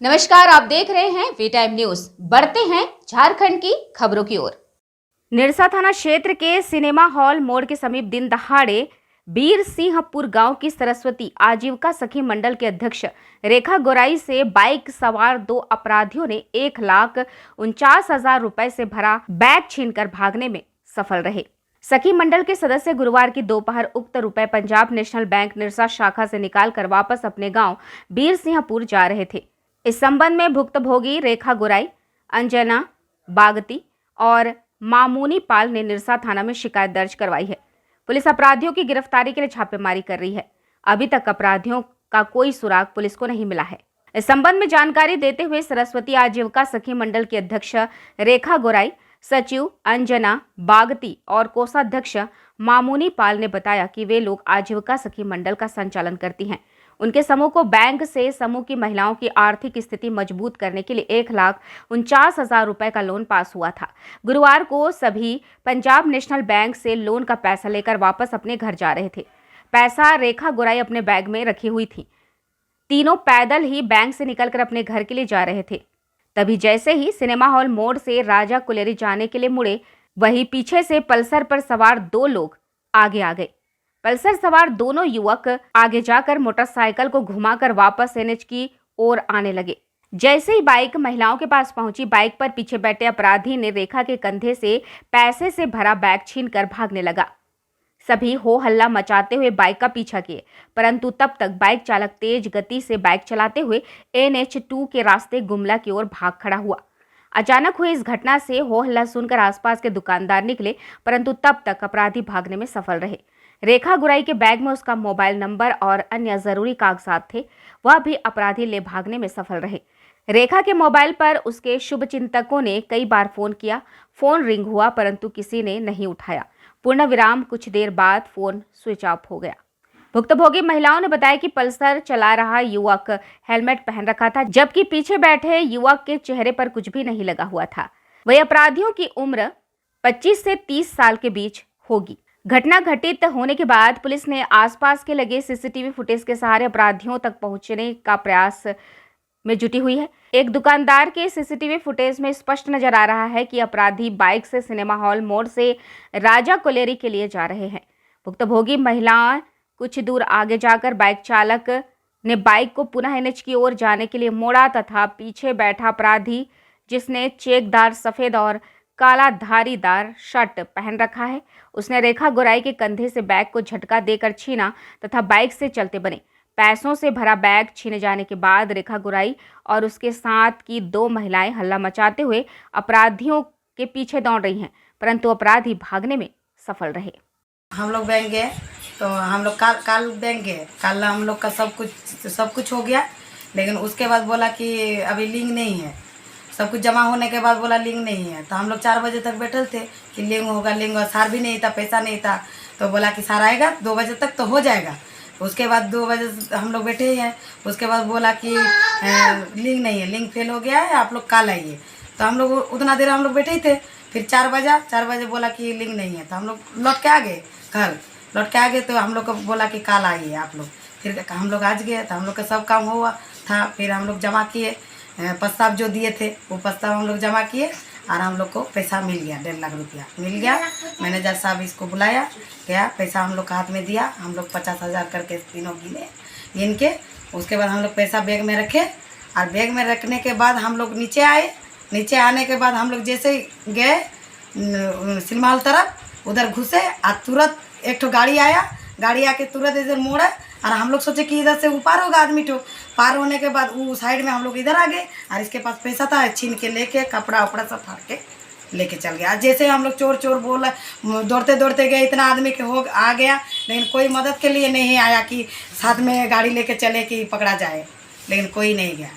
नमस्कार, आप देख रहे हैं वी टाइम न्यूज। बढ़ते हैं झारखंड की खबरों की ओर। निरसा थाना क्षेत्र के सिनेमा हॉल मोड़ के समीप दिन दहाड़े बीर सिंहपुर गांव की सरस्वती आजीविका सखी मंडल के अध्यक्ष रेखा गोराई से बाइक सवार दो अपराधियों ने 1,49,000 रुपए से भरा बैग छीनकर भागने में सफल रहे। सखी मंडल के सदस्य गुरुवार की दोपहर उक्त रुपए पंजाब नेशनल बैंक निरसा शाखा से निकालकर वापस अपने गांव बीर सिंहपुर जा रहे थे। इस संबंध में भुक्तभोगी रेखा गोराई, अंजना बागती और मामूनी पाल ने निरसा थाना में शिकायत दर्ज करवाई है। पुलिस अपराधियों की गिरफ्तारी के लिए छापेमारी कर रही है। अभी तक अपराधियों का कोई सुराग पुलिस को नहीं मिला है। इस संबंध में जानकारी देते हुए सरस्वती आजीविका सखी मंडल के अध्यक्ष रेखा गोराई, सचिव अंजना बागती और कोषाध्यक्ष मामूनी पाल ने बताया कि वे लोग आजीविका सखी मंडल का संचालन करती हैं। उनके समूह को बैंक से समूह की महिलाओं की आर्थिक स्थिति मजबूत करने के लिए 1,49,000 रुपए का लोन पास हुआ था। गुरुवार को सभी पंजाब नेशनल बैंक से लोन का पैसा लेकर वापस अपने घर जा रहे थे। पैसा रेखा गोराई अपने बैग में रखी हुई थी। तीनों पैदल ही बैंक से निकलकर अपने घर के लिए जा रहे थे। तभी जैसे ही सिनेमा हॉल मोड़ से राजा कुलेरी जाने के लिए मुड़े, वही पीछे से पल्सर पर सवार दो लोग आगे आ गए। पल्सर सवार दोनों युवक आगे जाकर मोटरसाइकिल को घुमाकर वापस एनएच की ओर आने लगे। जैसे ही बाइक महिलाओं के पास पहुंची, बाइक पर पीछे बैठे अपराधी ने रेखा के कंधे से पैसे से भरा बैग छीनकर भागने लगा। सभी हो हल्ला मचाते हुए बाइक का पीछा किए, परंतु तब तक बाइक चालक तेज गति से बाइक चलाते हुए NH 2 के रास्ते गुमला की ओर भाग खड़ा हुआ। अचानक हुई इस घटना से हो हल्ला सुनकर आसपास के दुकानदार निकले, परंतु तब तक अपराधी भागने में सफल रहे। रेखा गोराई के बैग में उसका मोबाइल नंबर और अन्य जरूरी कागजात थे, वह भी अपराधी ले भागने में सफल रहे। रेखा के मोबाइल पर उसके शुभचिंतकों ने कई बार फोन किया। फोन रिंग हुआ परंतु किसी ने नहीं उठाया। पूर्ण विराम कुछ देर बाद फोन स्विच ऑफ हो गया। भुक्तभोगी महिलाओं ने बताया कि पल्सर चला रहा युवक हेलमेट पहन रखा था, जबकि पीछे बैठे युवक के चेहरे पर कुछ भी नहीं लगा हुआ था। वही अपराधियों की उम्र 25 से 30 साल के बीच होगी। घटना घटित होने के बाद पुलिस ने आसपास के लगे सीसीटीवी फुटेज के सहारे अपराधियों तक पहुंचने का प्रयास में जुटी हुई है। एक दुकानदार के सीसीटीवी फुटेज में स्पष्ट नजर आ रहा है कि अपराधी बाइक से सिनेमा हॉल मोड़ से राजा कोलेरी के लिए जा रहे हैं। भुक्तभोगी महिलाएं कुछ दूर आगे जाकर बाइक चालक ने बाइक को पुनः एनएच की ओर जाने के लिए मोड़ा तथा पीछे बैठा अपराधी, जिसने चेकदार सफेद और काला धारीदार शर्ट पहन रखा है, उसने रेखा गोराई के कंधे से बैग को झटका देकर छीना तथा बाइक से चलते बने। पैसों से भरा बैग छीने जाने के बाद रेखा गोराई और उसके साथ की दो महिलाएं हल्ला मचाते हुए अपराधियों के पीछे दौड़ रही हैं, परंतु अपराधी भागने में सफल रहे। हम लोग बैंक गए तो हम लोग काल बैंक गए। कल हम लोग का सब कुछ हो गया, लेकिन उसके बाद बोला कि अभी लिंक नहीं है। सब कुछ जमा होने के बाद बोला लिंक नहीं है। तो हम लोग 4 बजे तक बैठे थे कि लिंक होगा, और सार भी नहीं था, पैसा नहीं था। तो बोला कि सार आएगा 2 बजे तक तो हो जाएगा। उसके बाद 2 बजे हम लोग बैठे हैं। उसके बाद बोला कि लिंक नहीं है, लिंक फेल हो गया है, आप लोग कल आइए। तो हम लोग उतना देर हम लोग बैठे ही थे। फिर 4 बजे बोला कि लिंक नहीं है। तो हम लोग लौट के आ गए घर। तो हम लोग को बोला कि कल आइए आप लोग। फिर हम लोग आज गए तो हम लोग का सब काम हुआ था। फिर हम लोग जमा किए, प्रस्ताव जो दिए थे वो प्रस्ताव हम लोग जमा किए और हम लोग को पैसा मिल गया। 1.5 लाख रुपया मिल गया। मैनेजर साहब इसको बुलाया गया, पैसा हम लोग का हाथ में दिया। हम लोग 50,000 करके तीनों गिन के उसके बाद हम लोग पैसा बैग में रखे और बैग में रखने के बाद हम लोग नीचे आए। नीचे आने के बाद हम लोग जैसे गए सिनेमा हॉल तरफ, उधर घुसे और तुरंत एक ठो गाड़ी आया। गाड़ी आके तुरंत इधर मोड़ा और हम लोग सोचे कि इधर से ऊपर होगा आदमी। तो पार होने के बाद वो साइड में हम लोग इधर आ गए और इसके पास पैसा था, छीन के लेके कपड़ा उपड़ा सब फाड़ के लेके चल गया। जैसे हम लोग चोर चोर बोला, दौड़ते दौड़ते गए, इतना आदमी के हो आ गया, लेकिन कोई मदद के लिए नहीं आया कि साथ में गाड़ी लेके चले कि पकड़ा जाए, लेकिन कोई नहीं गया।